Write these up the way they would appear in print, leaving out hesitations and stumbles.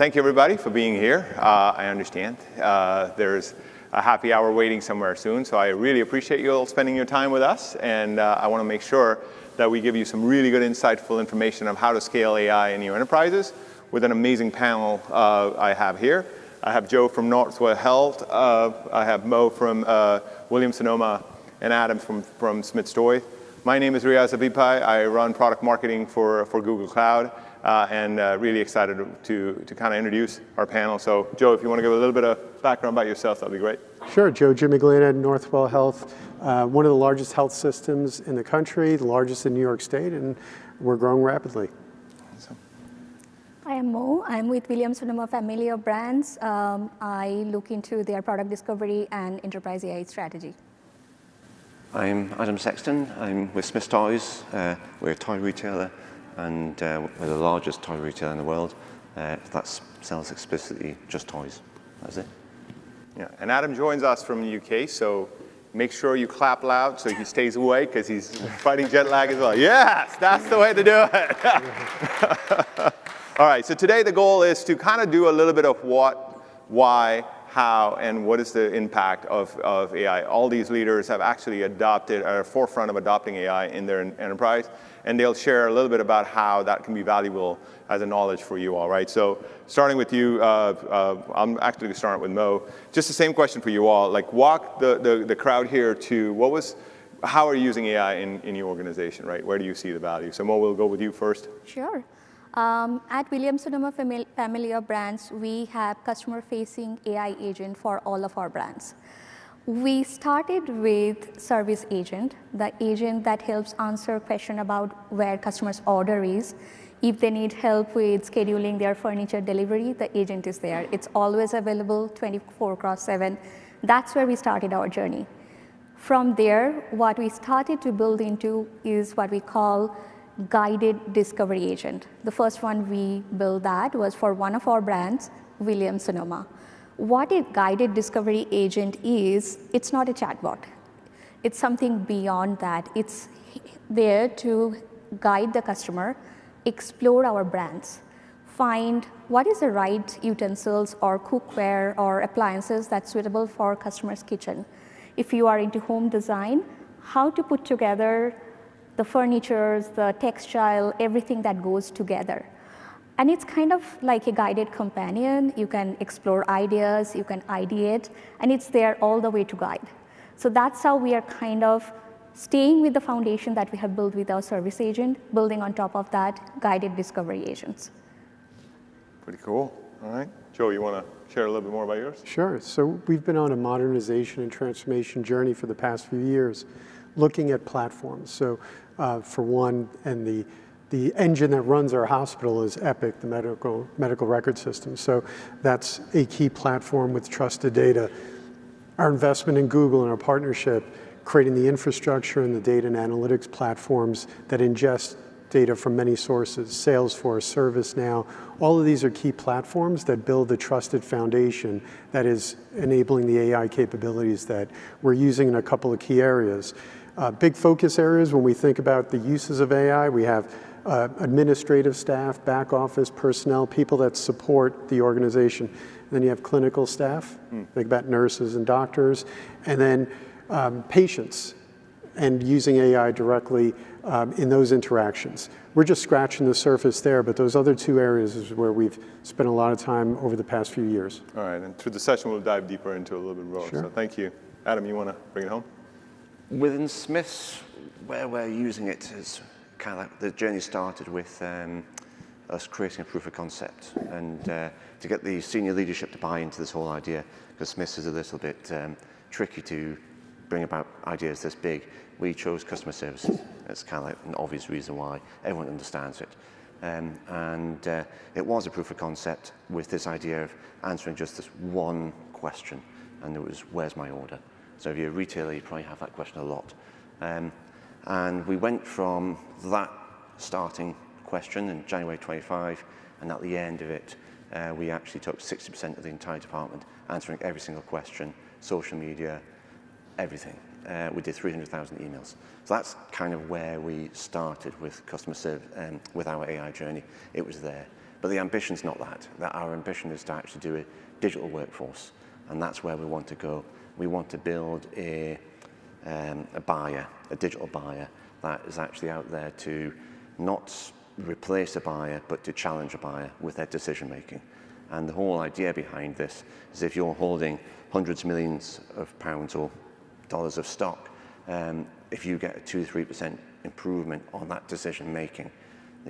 thank you, everybody, for being here. I understand there's a happy hour waiting somewhere soon, so I really appreciate you all spending your time with us, and I want to make sure that we give you some really good, insightful information on how to scale AI in your enterprises with an amazing panel I have here. I have Joe from Northwell Health, I have Mo from Williams-Sonoma, and Adam from Smyths Toys. My name is Riyaz Habibbhai. I run product marketing for Google Cloud, and really excited to kind of introduce our panel. So, Joe, if you want to give a little bit of background about yourself, that'd be great. Sure, Joe Gimigliano at Northwell Health, one of the largest health systems in the country, the largest in New York State, and we're growing rapidly. Awesome. I am Mo. I'm with Williams-Sonoma family of brands. I look into their product discovery and enterprise AI strategy. I'm Adam Sexton. I'm with Smyths Toys. We're a toy retailer, and we're the largest toy retailer in the world. That sells explicitly just toys. That's it. Yeah, and Adam joins us from the UK, so make sure you clap loud so he stays awake because he's fighting jet lag as well. Yes, that's the way to do it. All right, so today the goal is to kind of do a little bit of what, why, how, and what is the impact of AI. All these leaders have actually adopted, are at the forefront of adopting AI in their enterprise, and they'll share a little bit about how that can be valuable as a knowledge for you all, right? So starting with you, I'm actually going to start with Mo. Just the same question for you all. Like, walk the crowd here to how are you using AI in your organization, right? Where do you see the value? So Mo, we'll go with you first. Sure. At Williams-Sonoma family of brands, we have customer-facing AI agent for all of our brands. We started with service agent, the agent that helps answer question about where customers' order is. If they need help with scheduling their furniture delivery, the agent is there. It's always available 24/7. That's where we started our journey. From there, what we started to build into is what we call guided discovery agent. The first one we built that was for one of our brands, Williams-Sonoma. What a guided discovery agent is, it's not a chatbot. It's something beyond that. It's there to guide the customer, explore our brands, find what is the right utensils or cookware or appliances that's suitable for customer's kitchen. If you are into home design, how to put together the furnitures, the textile, everything that goes together. And it's kind of like a guided companion. You can explore ideas, you can ideate, and it's there all the way to guide. So that's how we are kind of staying with the foundation that we have built with our service agent, building on top of that guided discovery agents. Pretty cool. All right. Joe, you want to share a little bit more about yours? Sure. So we've been on a modernization and transformation journey for the past few years, looking at platforms. So for one, and the engine that runs our hospital is Epic, the medical record system. So that's a key platform with trusted data. Our investment in Google and our partnership, creating the infrastructure and the data and analytics platforms that ingest data from many sources, Salesforce, ServiceNow, all of these are key platforms that build the trusted foundation that is enabling the AI capabilities that we're using in a couple of key areas. Big focus areas when we think about the uses of AI, we have administrative staff, back office personnel, people that support the organization. And then you have clinical staff, think about nurses and doctors, and then patients, and using AI directly in those interactions. We're just scratching the surface there, but those other two areas is where we've spent a lot of time over the past few years. All right, and through the session, we'll dive deeper into a little bit more. Sure. So thank you. Adam, you want to bring it home? Within Smyths, where we're using it is kind of like the journey started with us creating a proof of concept, and to get the senior leadership to buy into this whole idea, because Smyths is a little bit tricky to bring about ideas this big. We chose customer services. It's kind of like an obvious reason why everyone understands it. And it was a proof of concept with this idea of answering just this one question, and it was, where's my order? So if you're a retailer, you probably have that question a lot. And we went from that starting question in January 25, and at the end of it, we actually took 60% of the entire department, answering every single question, social media, everything. We did 300,000 emails. So that's kind of where we started with customer service, with our AI journey. It was there. But the ambition's not that our ambition is to actually do a digital workforce, and that's where we want to go. We want to build a buyer, a digital buyer, that is actually out there to not replace a buyer, but to challenge a buyer with their decision making. And the whole idea behind this is if you're holding hundreds of millions of pounds or dollars of stock, if you get a 2-3% improvement on that decision making,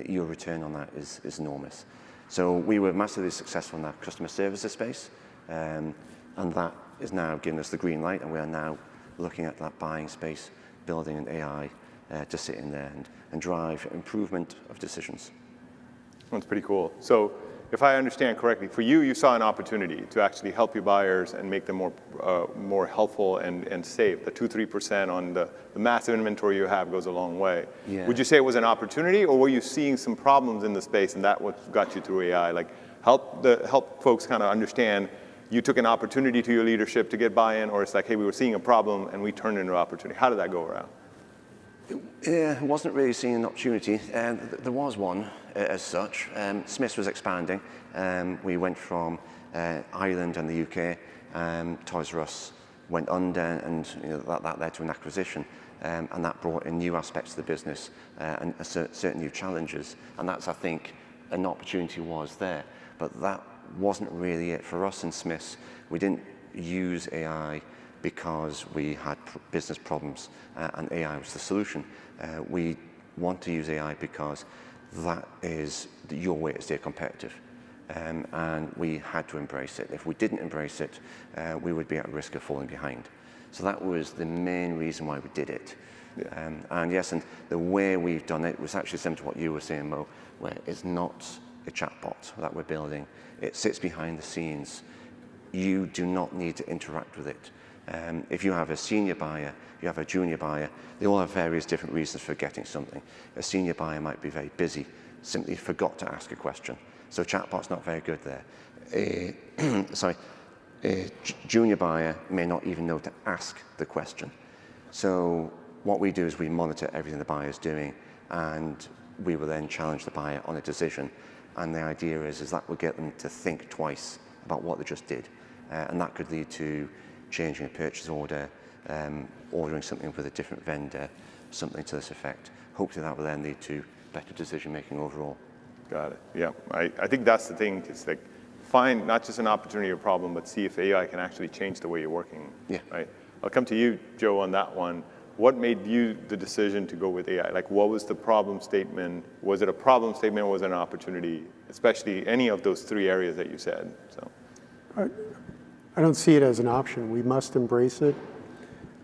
your return on that is enormous. So we were massively successful in that customer services space, and that is now giving us the green light, and we are now looking at that buying space, building an AI to sit in there and drive improvement of decisions. That's pretty cool. So if I understand correctly, for you, you saw an opportunity to actually help your buyers and make them more helpful and safe. The 2-3% on the massive inventory you have goes a long way. Yeah. Would you say it was an opportunity, or were you seeing some problems in the space and that what got you through AI? Like help folks kind of understand, you took an opportunity to your leadership to get buy-in, or it's like, hey, we were seeing a problem and we turned it into an opportunity. How did that go around? Yeah, I wasn't really seeing an opportunity. There was one as such. Smyths was expanding. We went from Ireland and the UK. Toys R Us went under, and that led to an acquisition. And that brought in new aspects of the business and certain new challenges. And that's, I think, an opportunity was there. But that wasn't really it for us in Smyths. We didn't use AI because we had business problems and AI was the solution. We want to use AI because that is your way to stay competitive. And we had to embrace it. If we didn't embrace it, we would be at risk of falling behind. So that was the main reason why we did it. Yeah. And yes, and the way we've done it was actually similar to what you were saying, Mo, where it's not a chatbot that we're building. It sits behind the scenes. You do not need to interact with it. If you have a senior buyer, you have a junior buyer, they all have various different reasons for getting something. A senior buyer might be very busy, simply forgot to ask a question. So chatbot's not very good there. A junior buyer may not even know to ask the question. So what we do is we monitor everything the buyer is doing, and we will then challenge the buyer on a decision. And the idea is that will get them to think twice about what they just did. And that could lead to changing a purchase order, ordering something with a different vendor, something to this effect. Hopefully that will then lead to better decision making overall. Got it. Yeah, I think that's the thing. It's like find not just an opportunity or problem, but see if AI can actually change the way you're working. Yeah. Right. I'll come to you, Joe, on that one. What made you the decision to go with AI? Like, what was the problem statement? Was it a problem statement or was it an opportunity? Especially any of those three areas that you said. So. I don't see it as an option. We must embrace it.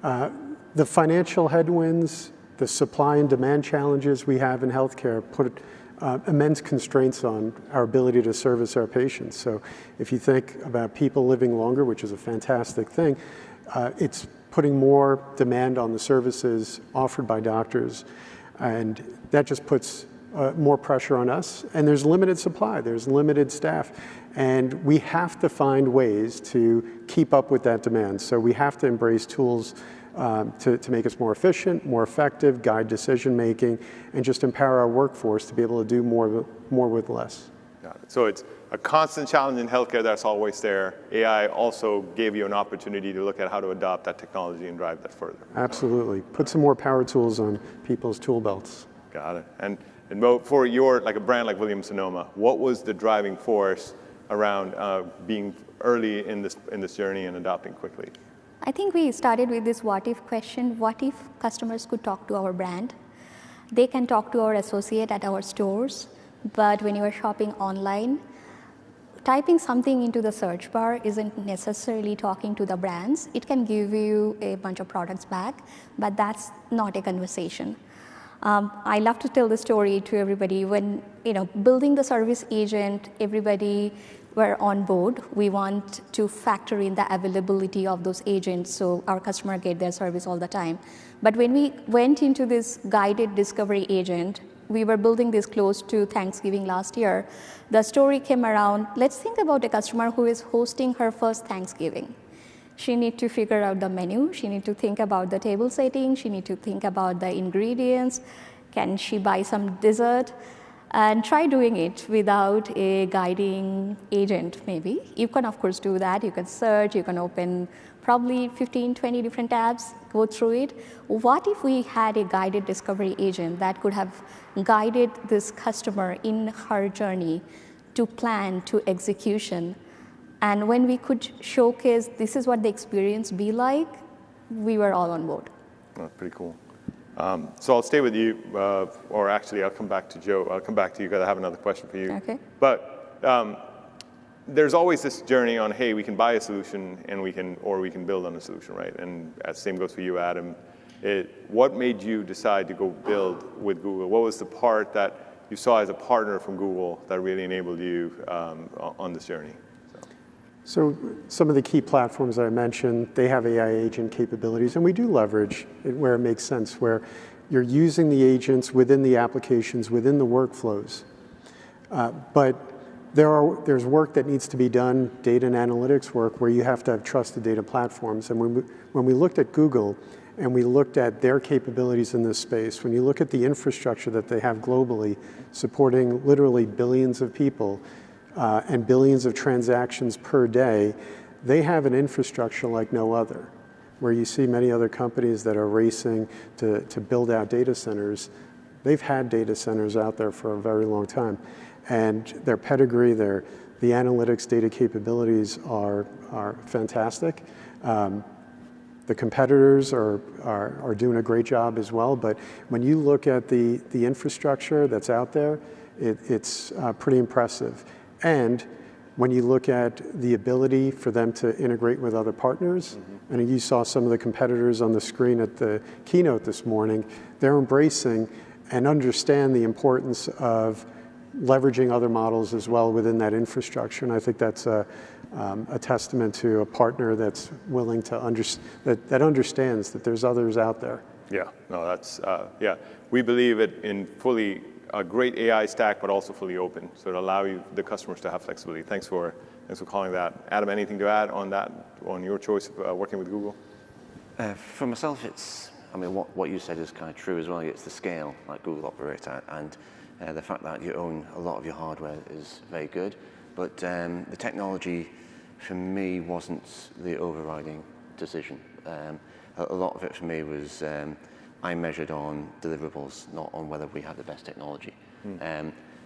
The financial headwinds, the supply and demand challenges we have in healthcare put immense constraints on our ability to service our patients. So if you think about people living longer, which is a fantastic thing, it's putting more demand on the services offered by doctors, and that just puts more pressure on us. And there's limited supply, there's limited staff, and we have to find ways to keep up with that demand. So we have to embrace tools to make us more efficient, more effective, guide decision making, and just empower our workforce to be able to do more with less. Got it. So it's a constant challenge in healthcare that's always there. AI also gave you an opportunity to look at how to adopt that technology and drive that further. Absolutely. Put some more power tools on people's tool belts. Got it. And Mo, for your, like a brand like Williams-Sonoma, what was the driving force around being early in this journey and adopting quickly? I think we started with this what if question. What if customers could talk to our brand? They can talk to our associate at our stores, but when you are shopping online, typing something into the search bar isn't necessarily talking to the brands. It can give you a bunch of products back, but that's not a conversation. I love to tell the story to everybody. When building the service agent, everybody were on board. We want to factor in the availability of those agents so our customer get their service all the time. But when we went into this guided discovery agent, we were building this close to Thanksgiving last year. The story came around, let's think about a customer who is hosting her first Thanksgiving. She needs to figure out the menu. She needs to think about the table setting. She needs to think about the ingredients. Can she buy some dessert? And try doing it without a guiding agent, maybe. You can, of course, do that. You can search, you can open probably 15, 20 different tabs, go through it. What if we had a guided discovery agent that could have guided this customer in her journey to plan, to execution? And when we could showcase this is what the experience be like, we were all on board. That's pretty cool. So I'll stay with you, or actually I'll come back to Joe. I'll come back to you because I have another question for you. Okay. But there's always this journey on, hey, we can buy a solution and we can build on a solution, right? And the same goes for you, Adam. What made you decide to go build with Google? What was the part that you saw as a partner from Google that really enabled you on this journey? So some of the key platforms that I mentioned, they have AI agent capabilities, and we do leverage it where it makes sense, where you're using the agents within the applications, within the workflows. But there's work that needs to be done, data and analytics work, where you have to have trusted data platforms. And when we looked at Google and we looked at their capabilities in this space, when you look at the infrastructure that they have globally, supporting literally billions of people, and billions of transactions per day, they have an infrastructure like no other. Where you see many other companies that are racing to build out data centers, they've had data centers out there for a very long time. And their pedigree, the analytics data capabilities are fantastic. The competitors are doing a great job as well, but when you look at the infrastructure that's out there, it's pretty impressive. And when you look at the ability for them to integrate with other partners, and you saw some of the competitors on the screen at the keynote this morning, they're embracing and understand the importance of leveraging other models as well within that infrastructure. And I think that's a testament to a partner that's willing to that understands that there's others out there. Yeah, no, that's, yeah. We believe it in fully a great AI stack, but also fully open, so to allow the customers to have flexibility. Thanks for calling that. Adam, anything to add on that, on your choice of working with Google? For myself, I mean, what you said is kind of true as well. It's the scale that Google operates at, and the fact that you own a lot of your hardware is very good. But the technology, for me, wasn't the overriding decision. A lot of it for me was I measured on deliverables, not on whether we had the best technology.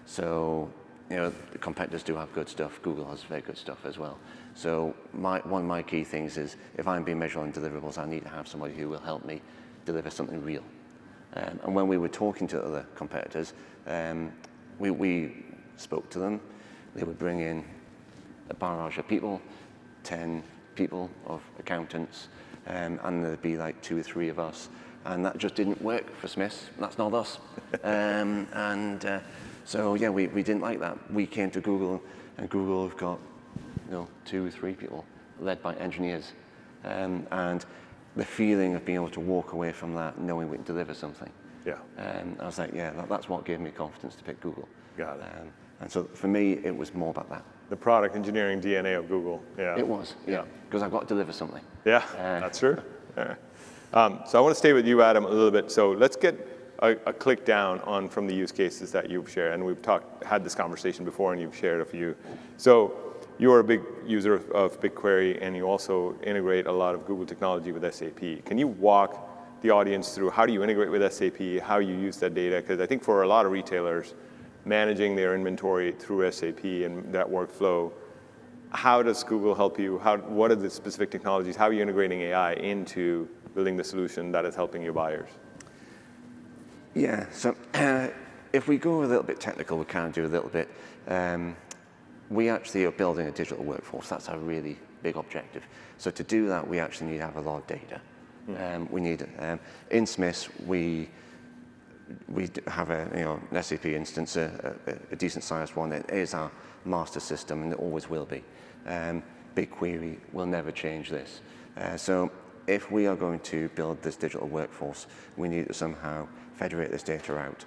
So, you know, the competitors do have good stuff. Google has very good stuff as well. So one of my key things is if I'm being measured on deliverables, I need to have somebody who will help me deliver something real. And when we were talking to other competitors, we spoke to them. They would bring in a barrage of people, 10 people of accountants, and there'd be like 2 or 3 of us. And that just didn't work for Smyths. That's not us. So yeah, we didn't like that. We came to Google, and Google have got 2 or 3 people led by engineers. And the feeling of being able to walk away from that knowing we can deliver something. Yeah. I was like, yeah, that's what gave me confidence to pick Google. Got it. And so for me, it was more about that. The product engineering DNA of Google. Yeah. It was, yeah. Because I've got to deliver something. Yeah, that's true. Yeah. So I want to stay with you, Adam, a little bit. So let's get a click down from the use cases that you've shared. And we've had this conversation before, and you've shared a few. So you're a big user of BigQuery, and you also integrate a lot of Google technology with SAP. Can you walk the audience through how do you integrate with SAP, how you use that data? Because I think for a lot of retailers, managing their inventory through SAP and that workflow, how does Google help you? What are the specific technologies? How are you integrating AI into building the solution that is helping your buyers? Yeah, so if we go a little bit technical, we can do a little bit. We actually are building a digital workforce. That's our really big objective. So to do that, we actually need to have a lot of data. We need, in Smyths, we have an SAP instance, a decent sized one. It is our master system, and it always will be. BigQuery will never change this. So if we are going to build this digital workforce, we need to somehow federate this data out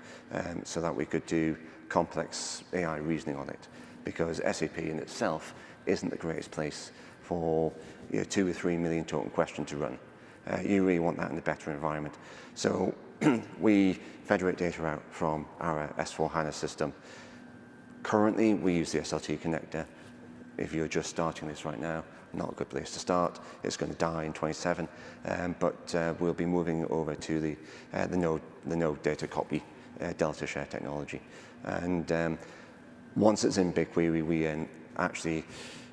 so that we could do complex AI reasoning on it. Because SAP in itself isn't the greatest place for 2 or 3 million token question to run. you really want that in a better environment. So we federate data out from our S/4HANA system. Currently, we use the SLT connector. If you're just starting this right now, not a good place to start. It's going to die in 27, but we'll be moving over to the node data copy Delta share technology. And once it's in BigQuery, we actually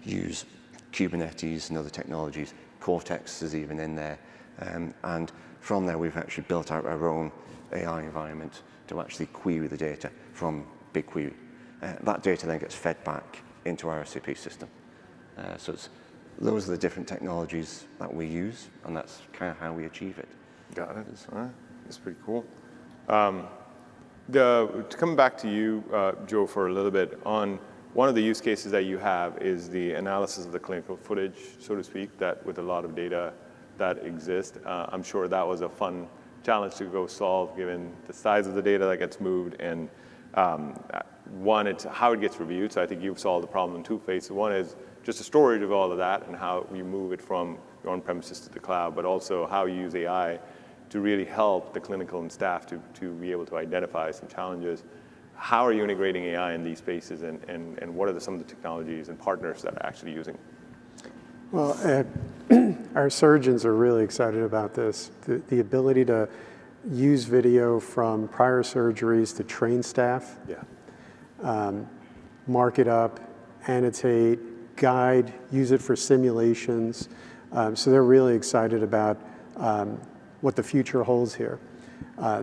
use Kubernetes and other technologies. Cortex is even in there. And from there, we've actually built out our own AI environment to actually query the data from BigQuery. That data then gets fed back into our SAP system. So those are the different technologies that we use, and that's kind of how we achieve it. Got it. That's pretty cool. To come back to you, Joe, for a little bit, on one of the use cases that you have is the analysis of the clinical footage, so to speak, that with a lot of data that exists. I'm sure that was a fun challenge to go solve, given the size of the data that gets moved, and one, it's how it gets reviewed. So I think you've solved the problem in two phases. One is just the storage of all of that and how you move it from your on-premises to the cloud, but also how you use AI to really help the clinical and staff to be able to identify some challenges. How are you integrating AI in these spaces, and what are some of the technologies and partners that are actually using? Well, our surgeons are really excited about this. The ability to use video from prior surgeries to train staff, mark it up, annotate, guide, use it for simulations. So they're really excited about what the future holds here.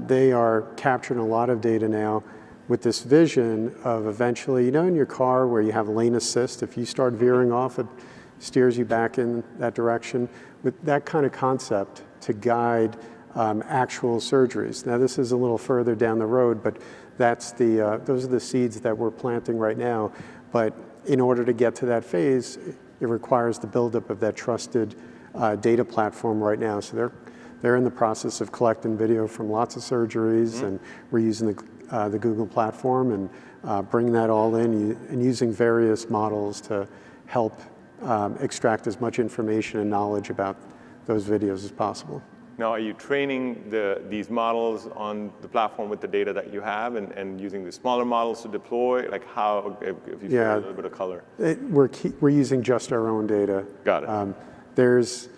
They are capturing a lot of data now with this vision of eventually, you know, in your car where you have lane assist, if you start veering off, it steers you back in that direction. With that kind of concept to guide actual surgeries. Now, this is a little further down the road, but that's those are the seeds that we're planting right now. But in order to get to that phase, it requires the buildup of that trusted data platform right now. So they're in the process of collecting video from lots of surgeries, and we're using the Google platform and bringing that all in and using various models to help extract as much information and knowledge about those videos as possible. Now, are you training these models on the platform with the data that you have and using the smaller models to deploy? Like how, if you share a little bit of color? We're using just our own data. Got it.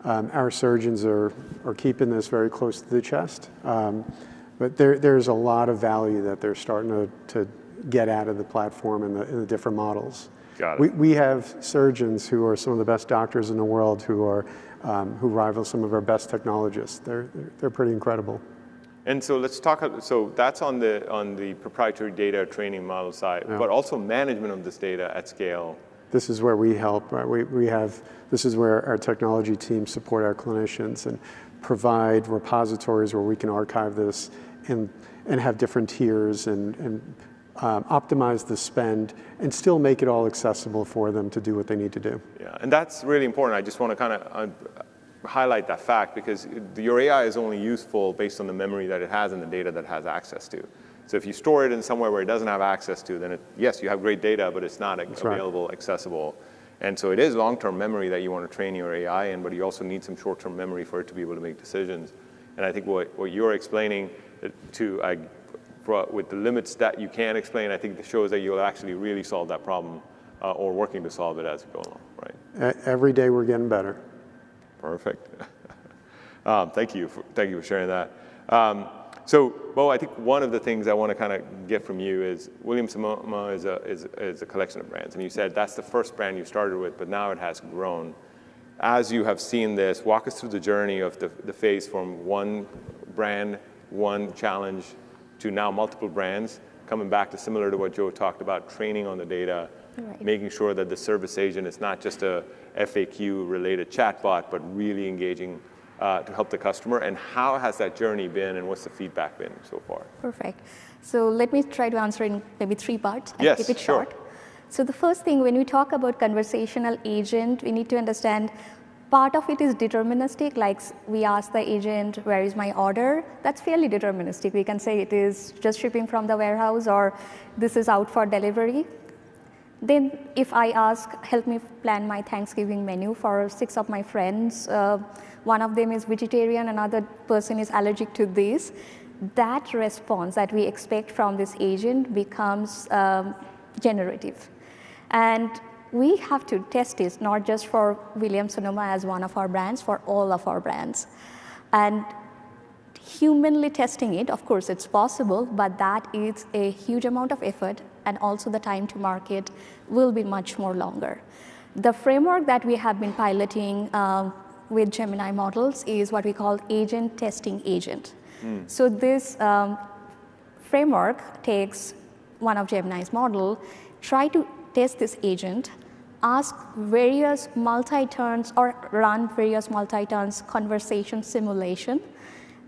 Our surgeons are keeping this very close to the chest, but there's a lot of value that they're starting to get out of the platform in the different models. Got it. We have surgeons who are some of the best doctors in the world who rival some of our best technologists. They're pretty incredible. And so let's talk. So that's on the proprietary data training model side, but also management of this data at scale. This is where we help. This is where our technology teams support our clinicians and provide repositories where we can archive this and have different tiers and optimize the spend and still make it all accessible for them to do what they need to do. Yeah, and that's really important. I just want to kind of highlight that fact because your AI is only useful based on the memory that it has and the data that it has access to. So if you store it in somewhere where it doesn't have access to, then yes, you have great data, but it's not available, accessible. And so it is long-term memory that you want to train your AI in, but you also need some short-term memory for it to be able to make decisions. And I think what you're explaining with the limits that you can explain, I think it shows that you'll actually really solve that problem or working to solve it as you go along, right? Every day we're getting better. Perfect. Thank you for sharing that. So, Bo, I think one of the things I want to kind of get from you is Williams-Sonoma is a collection of brands, and you said that's the first brand you started with, but now it has grown. As you have seen this, walk us through the journey of the phase from one brand, one challenge, to now multiple brands, coming back to similar to what Joe talked about, training on the data, making sure that the service agent is not just a FAQ-related chatbot, but really engaging to help the customer. And how has that journey been, and what's the feedback been so far? Perfect. So let me try to answer in maybe 3 parts. Yes, keep it short. Sure. So the first thing, when we talk about conversational agent, we need to understand part of it is deterministic, like we ask the agent, where is my order? That's fairly deterministic. We can say it is just shipping from the warehouse or this is out for delivery. Then if I ask, help me plan my Thanksgiving menu for 6 of my friends, one of them is vegetarian, another person is allergic to this, that response that we expect from this agent becomes generative. And we have to test this, not just for Williams-Sonoma as one of our brands, for all of our brands. And humanly testing it, of course, it's possible, but that is a huge amount of effort, and also the time to market will be much more longer. The framework that we have been piloting with Gemini models is what we call agent testing agent. So this framework takes one of Gemini's model, try to test this agent, ask various multi-turns or run various multi-turns conversation simulation,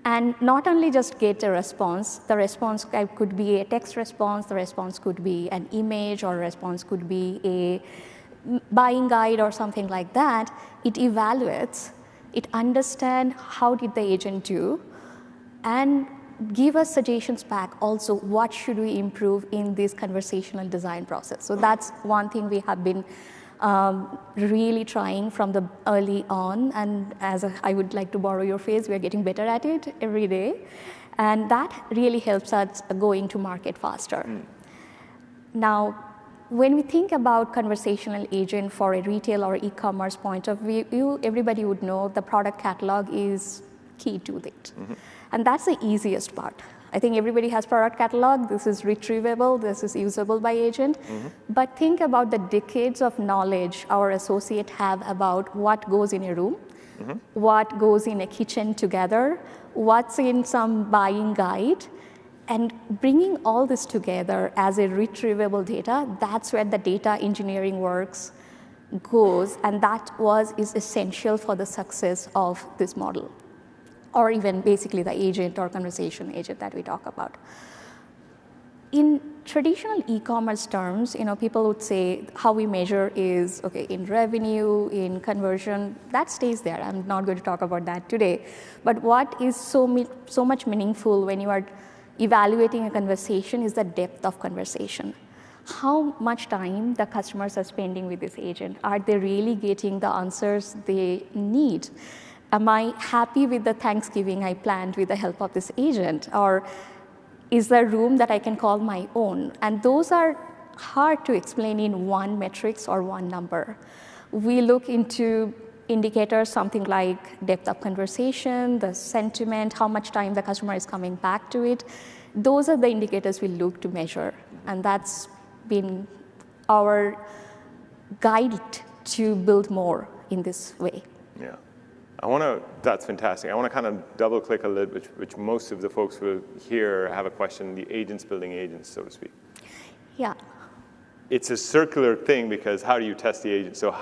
and not only just get a response, the response could be a text response, the response could be an image, or response could be a buying guide or something like that. It evaluates, it understands how did the agent do, and give us suggestions back also, what should we improve in this conversational design process. So that's one thing we have been really trying from the early on, and I would like to borrow your phrase, we are getting better at it every day, and that really helps us going to market faster. Now, when we think about conversational agent for a retail or e-commerce point of view, everybody would know the product catalog is key to it. And that's the easiest part. I think everybody has product catalog. This is retrievable. This is usable by agent. But think about the decades of knowledge our associates have about what goes in a room, what goes in a kitchen together, what's in some buying guide, and bringing all this together as a retrievable data. That's where the data engineering works goes, and that is essential for the success of this model, or even basically the agent or conversation agent that we talk about. In traditional e-commerce terms, people would say how we measure is, okay, in revenue, in conversion, that stays there. I'm not going to talk about that today. But what is so much meaningful when you are evaluating a conversation is the depth of conversation. How much time the customers are spending with this agent? Are they really getting the answers they need? Am I happy with the Thanksgiving I planned with the help of this agent? Or is there room that I can call my own? And those are hard to explain in one metrics or one number. We look into indicators, something like depth of conversation, the sentiment, how much time the customer is coming back to it. Those are the indicators we look to measure. And that's been our guide to build more in this way. Yeah. That's fantastic. I want to kind of double click a little bit, which most of the folks will hear have a question, the agents building agents, so to speak. Yeah. It's a circular thing because how do you test the agent? So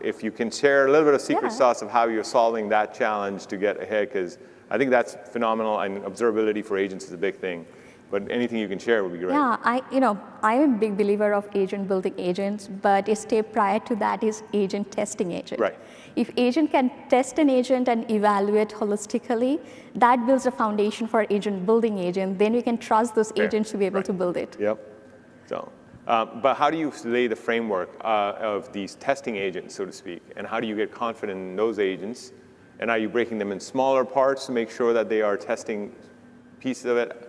if you can share a little bit of secret sauce of how you're solving that challenge to get ahead, because I think that's phenomenal, and observability for agents is a big thing. But anything you can share would be great. Yeah, I'm a big believer of agent building agents, but a step prior to that is agent testing agent. Right. If agent can test an agent and evaluate holistically, that builds a foundation for agent building agent. Then we can trust those agents to be able to build it. Yep. So, but how do you lay the framework of these testing agents, so to speak, and how do you get confident in those agents? And are you breaking them in smaller parts to make sure that they are testing pieces of it?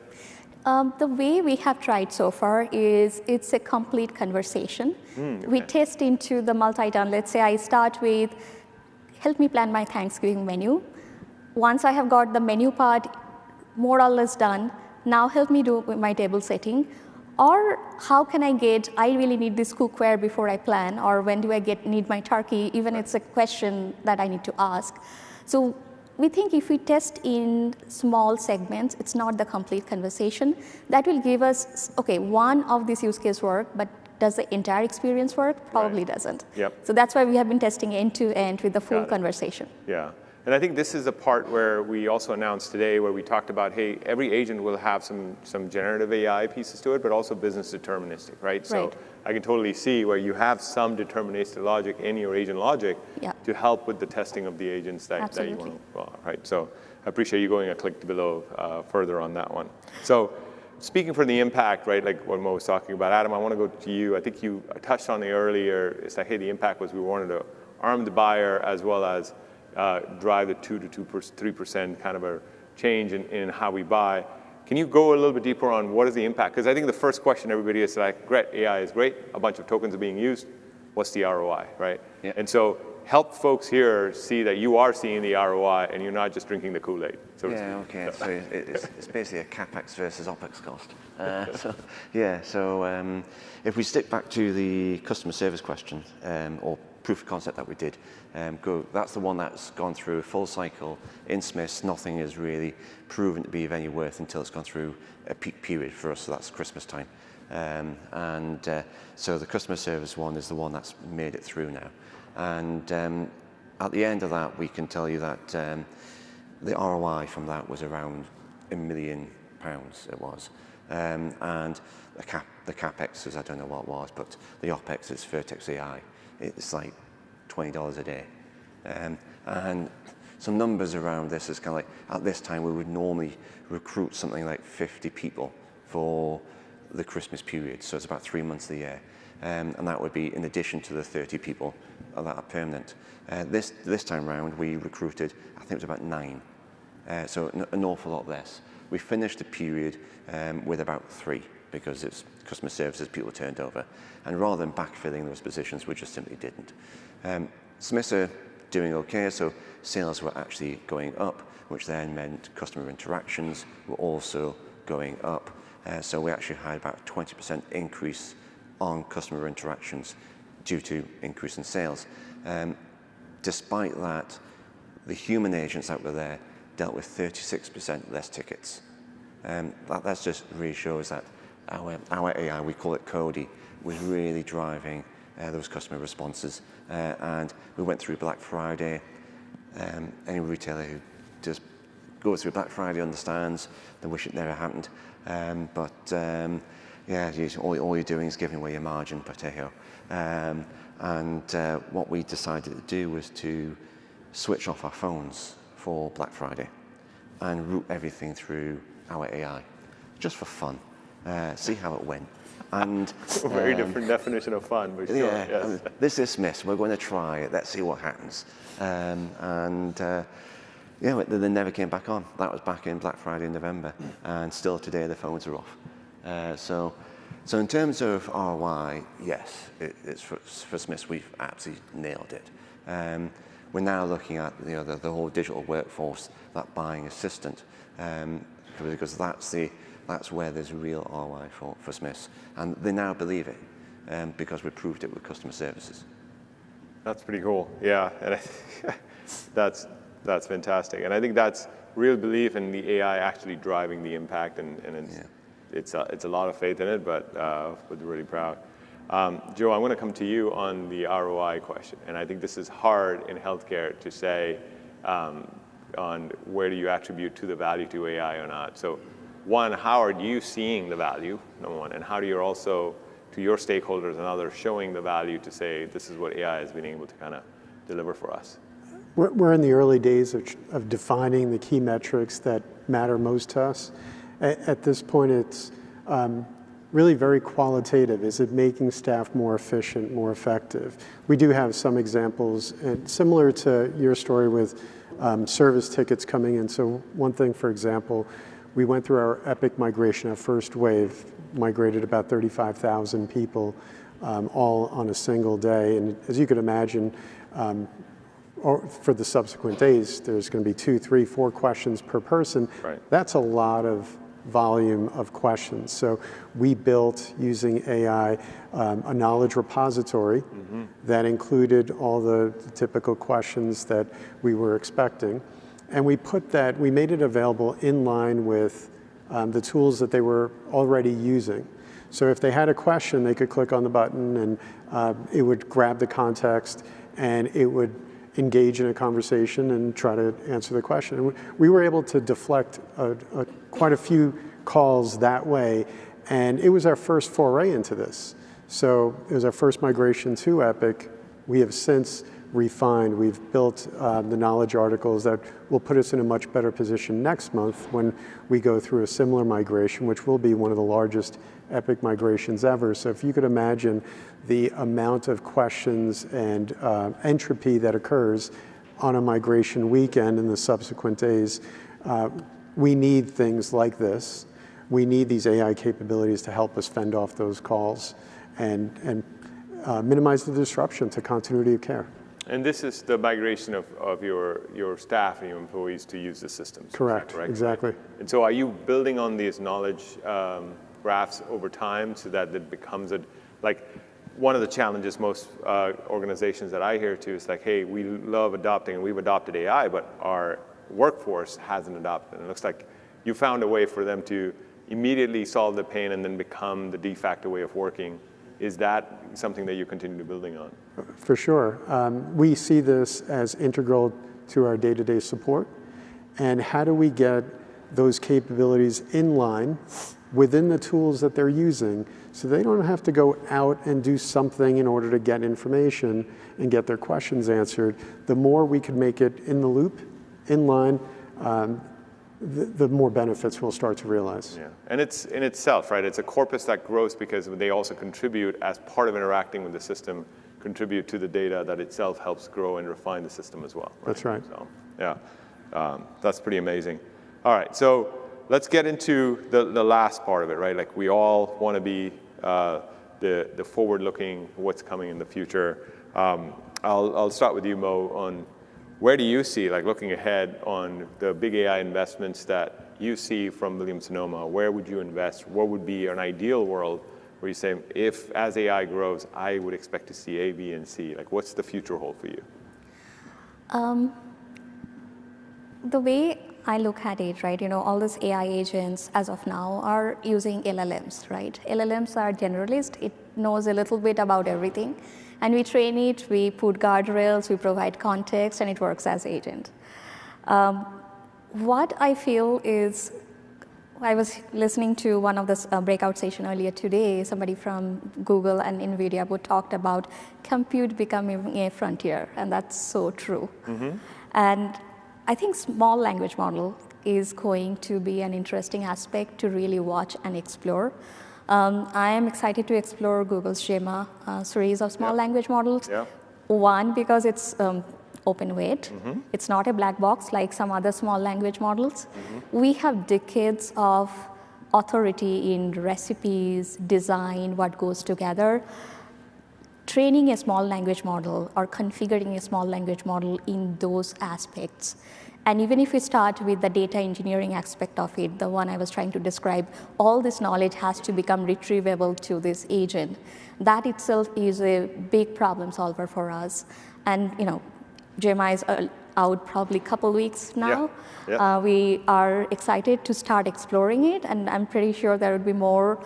The way we have tried so far is it's a complete conversation. Okay. We test into the multi-turn. Let's say I start with, help me plan my Thanksgiving menu. Once I have got the menu part more or less done, now help me do my table setting. Or how can I really need this cookware before I plan, or when do I need my turkey, even it's a question that I need to ask. So we think if we test in small segments, it's not the complete conversation. That will give us, okay, one of these use case work, but does the entire experience work? Probably doesn't. Yep. So that's why we have been testing end to end with the full conversation. Yeah. And I think this is the part where we also announced today where we talked about, hey, every agent will have some generative AI pieces to it, but also business deterministic, right? So I can totally see where you have some deterministic logic in your agent logic to help with the testing of the agents that you want to, right? So I appreciate you going a click below further on that one. So speaking for the impact, right, like what Mo was talking about, Adam, I want to go to you. I think you touched on it earlier. It's like, hey, the impact was we wanted to arm the buyer as well as drive the 2 to 3% kind of a change in how we buy. Can you go a little bit deeper on what is the impact? Because I think the first question everybody is like, great, AI is great. A bunch of tokens are being used. What's the ROI, right? Yeah. And so help folks here see that you are seeing the ROI and you're not just drinking the Kool-Aid. So yeah, okay. So it's basically a CapEx versus OpEx cost. If we stick back to the customer service question or proof of concept that we did, that's the one that's gone through a full cycle in Smyths. Nothing is really proven to be of any worth until it's gone through a peak period for us, so that's Christmas time. So the customer service one is the one that's made it through now. And at the end of that, we can tell you that the ROI from that was around £1 million, it was. And the CapEx is, I don't know what it was, but the OpEx is Vertex AI. It's like $20 a day. And some numbers around this is kind of like, at this time, we would normally recruit something like 50 people for the Christmas period. So it's about 3 months of the year. And that would be in addition to the 30 people that are permanent. This time round, we recruited, I think it was about 9. So an awful lot less. We finished the period with about 3 because it's customer services people turned over. And rather than backfilling those positions, we just simply didn't. Smyths are doing okay, so sales were actually going up, which then meant customer interactions were also going up. So we actually had about a 20% increase on customer interactions due to increase in sales. Despite that, the human agents that were there dealt with 36% less tickets. That just really shows that our AI, we call it Cody, was really driving those customer responses. And we went through Black Friday. Any retailer who just goes through Black Friday understands they wish it never happened. All you're doing is giving away your margin, but hey-ho. What we decided to do was to switch off our phones for Black Friday and route everything through our AI, just for fun, see how it went. And very different definition of fun, but sure, yeah, yes. This is Smyths. We're going to try it. Let's see what happens. They never came back on. That was back in Black Friday in November, and still today the phones are off. So in terms of ROI, yes, it's for Smyths. We've absolutely nailed it. We're now looking at the whole digital workforce, that buying assistant, because that's where there's real ROI for Smyths, and they now believe it because we proved it with customer services. That's pretty cool. Yeah, and that's fantastic, and I think that's real belief in the AI actually driving the impact, and it's a lot of faith in it, but we're really proud. Joe, I'm going to come to you on the ROI question, and I think this is hard in healthcare to say on where do you attribute to the value to AI or not. So, one, how are you seeing the value, number one, and how do you also, to your stakeholders and others, showing the value to say this is what AI has been able to kind of deliver for us? We're in the early days of defining the key metrics that matter most to us. At this point, it's really very qualitative. Is it making staff more efficient, more effective? We do have some examples, and similar to your story with service tickets coming in. So one thing, for example, we went through our Epic migration, our first wave, migrated about 35,000 people, all on a single day. And as you could imagine, for the subsequent days, there's going to be 2, 3, 4 questions per person. Right. That's a lot of volume of questions. So we built, using AI, a knowledge repository that included all the typical questions that we were expecting. And we made it available in line with the tools that they were already using. So if they had a question, they could click on the button and it would grab the context and it would engage in a conversation and try to answer the question. And we were able to deflect quite a few calls that way, and it was our first foray into this. So it was our first migration to Epic. We have since refined. We've built the knowledge articles that will put us in a much better position next month when we go through a similar migration, which will be one of the largest Epic migrations ever. So if you could imagine the amount of questions and entropy that occurs on a migration weekend and the subsequent days, we need things like this. We need these AI capabilities to help us fend off those calls and minimize the disruption to continuity of care. And this is the migration of your staff and your employees to use the systems. Correct, exactly. And so are you building on these knowledge graphs over time so that it becomes like one of the challenges most organizations that I hear too is like, hey, we love adopting and we've adopted AI, but our workforce hasn't adopted. And it looks like you found a way for them to immediately solve the pain and then become the de facto way of working. Is that something that you continue to building on? For sure. We see this as integral to our day-to-day support. And how do we get those capabilities in line within the tools that they're using so they don't have to go out and do something in order to get information and get their questions answered? The more we can make it in the loop, in line, the more benefits we'll start to realize. Yeah, and it's in itself, right? It's a corpus that grows because they also contribute as part of interacting with the system, contribute to the data that itself helps grow and refine the system as well. Right? That's right. So, yeah, that's pretty amazing. All right, so let's get into the last part of it, right? Like we all want to be the forward-looking, what's coming in the future. I'll start with you, Mo, on where do you see, like looking ahead on the big AI investments that you see from Williams-Sonoma? Where would you invest? What would be an ideal world where you say, if as AI grows, I would expect to see A, B, and C? Like, what's the future hold for you? The way I look at it, right, all these AI agents as of now are using LLMs, right? LLMs are generalist. It knows a little bit about everything. And we train it, we put guardrails, we provide context, and it works as agent. What I feel is, I was listening to one of the breakout session earlier today, somebody from Google and NVIDIA who talked about compute becoming a frontier, and that's so true. Mm-hmm. And I think small language model is going to be an interesting aspect to really watch and explore. I am excited to explore Google's Gemini series of small language models. Yeah. One, because it's open weight. Mm-hmm. It's not a black box like some other small language models. Mm-hmm. We have decades of authority in recipes, design, what goes together. Training a small language model or configuring a small language model in those aspects. And even if we start with the data engineering aspect of it, the one I was trying to describe, all this knowledge has to become retrievable to this agent. That itself is a big problem solver for us. And Gemini is out probably a couple weeks now. Yeah. Yeah. We are excited to start exploring it, and I'm pretty sure there would be more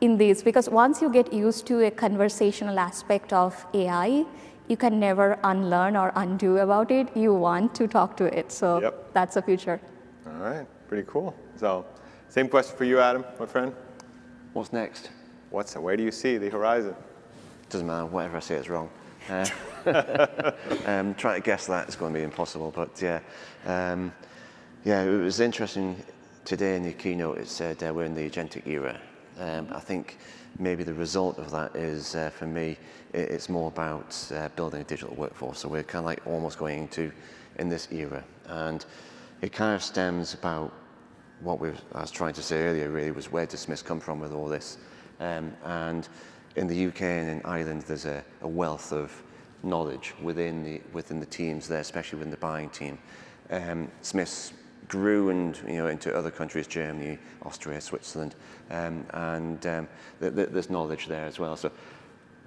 in these, because once you get used to a conversational aspect of AI, you can never unlearn or undo about it. You want to talk to it. So That's the future. All right, pretty cool. So same question for you, Adam, my friend. What's next? Where do you see the horizon? Doesn't matter, whatever I say is wrong. Trying to guess that is going to be impossible, but yeah. It was interesting today in your keynote, it said we're in the agentic era. I think maybe the result of that is, for me, it's more about building a digital workforce. So we're kind of like almost going into in this era. And it kind of stems about what I was trying to say earlier, really, was where does Smyths come from with all this? And in the UK and in Ireland, there's a wealth of knowledge within the teams there, especially within the buying team. Smyths grew into other countries, Germany, Austria, Switzerland, and there's knowledge there as well. So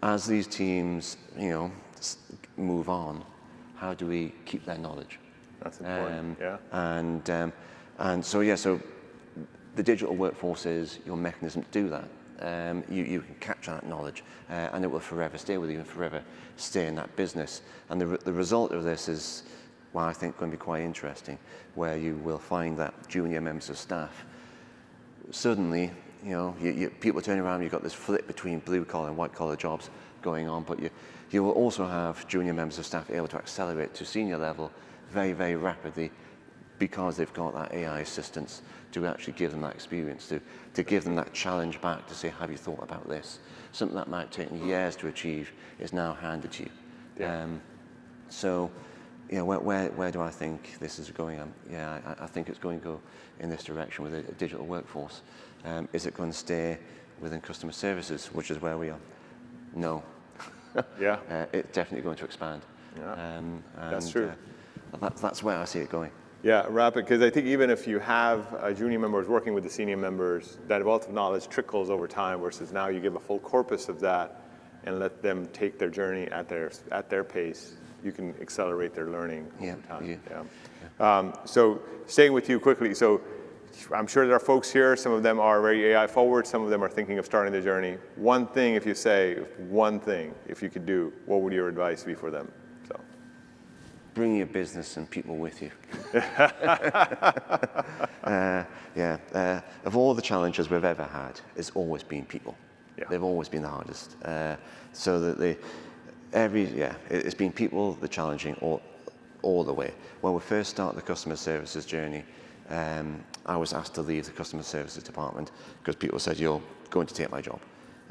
as these teams, move on, how do we keep their knowledge? That's important, And so the digital workforce is your mechanism to do that. You can capture that knowledge, and it will forever stay with you and forever stay in that business. And the result of this is, well, I think going to be quite interesting, where you will find that junior members of staff, suddenly, people turn around, you've got this flip between blue collar and white collar jobs, going on, but you will also have junior members of staff able to accelerate to senior level very, very rapidly because they've got that AI assistance to actually give them that experience, to give them that challenge back to say, have you thought about this? Something that might take years to achieve is now handed to you. Yeah. So, you know, where do I think this is going? Yeah, I think it's going to go in this direction with a digital workforce. Is it going to stay within customer services, which is where we are? No. Yeah. It's definitely going to expand. Yeah. That's true. That's where I see it going. Yeah, rapid, because I think even if you have junior members working with the senior members, that wealth of knowledge trickles over time, versus now you give a full corpus of that and let them take their journey at their pace. You can accelerate their learning over time. Yeah. So staying with you quickly, so I'm sure there are folks here, some of them are very AI forward, some of them are thinking of starting the journey. One thing, if you say one thing, if you could do, what would your advice be for them? So. Bring your business and people with you. Of all the challenges we've ever had, it's always been people. Yeah. They've always been the hardest. So that it's been people, the challenging, all the way. When we first started the customer services journey, I was asked to leave the customer services department because people said, you're going to take my job.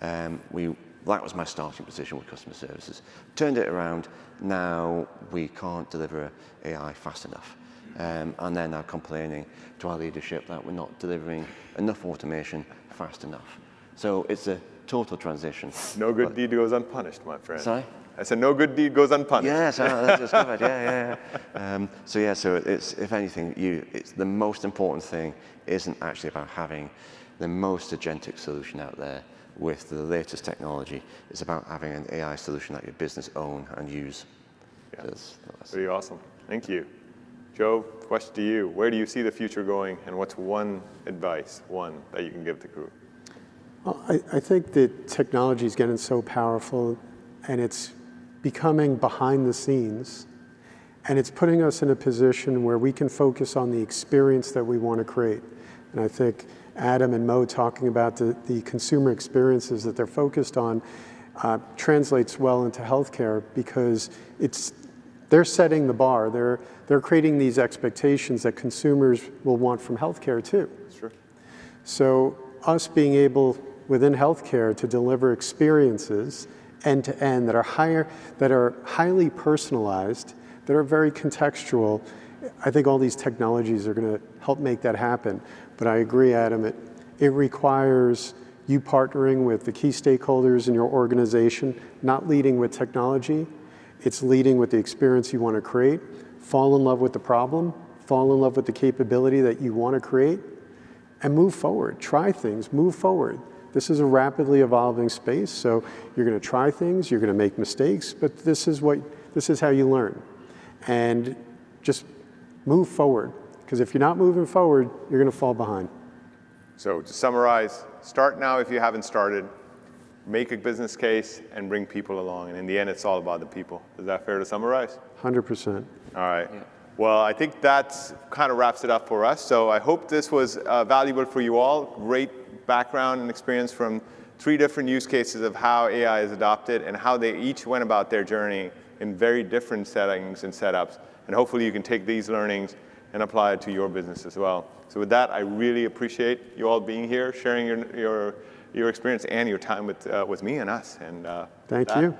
That was my starting position with customer services. Turned it around, now we can't deliver AI fast enough. And they're now complaining to our leadership that we're not delivering enough automation fast enough. So it's a total transition. No good deed goes unpunished, my friend. Sorry? I said no good deed goes unpunished. Yes, that's discovered. So it's, if anything, it's the most important thing isn't actually about having the most agentic solution out there with the latest technology. It's about having an AI solution that your business own and use. Yeah. Pretty awesome. Thank you. Joe, question to you. Where do you see the future going, and what's one advice, that you can give the crew? Well, I think that technology is getting so powerful, and it's becoming behind the scenes, and it's putting us in a position where we can focus on the experience that we want to create. And I think Adam and Mo talking about the consumer experiences that they're focused on translates well into healthcare, because they're setting the bar. They're creating these expectations that consumers will want from healthcare too. Sure. So us being able within healthcare to deliver experiences end to end that are highly personalized, that are very contextual, I think all these technologies are going to help make that happen. But I agree, Adam, it requires you partnering with the key stakeholders in your organization, not leading with technology. It's leading with the experience you want to create. Fall in love with the problem, fall in love with the capability that you want to create, and move forward. Try things, move forward. This is a rapidly evolving space, so you're going to try things, you're going to make mistakes, but this is how you learn. And just move forward, because if you're not moving forward, you're going to fall behind. So to summarize, start now if you haven't started, make a business case, and bring people along. And in the end, it's all about the people. Is that fair to summarize? 100%. All right. Yeah. Well, I think that kind of wraps it up for us. So I hope this was valuable for you all. Great background and experience from 3 different use cases of how AI is adopted and how they each went about their journey in very different settings and setups. And hopefully you can take these learnings and apply it to your business as well. So with that, I really appreciate you all being here, sharing your experience and your time with me and us. And thank you.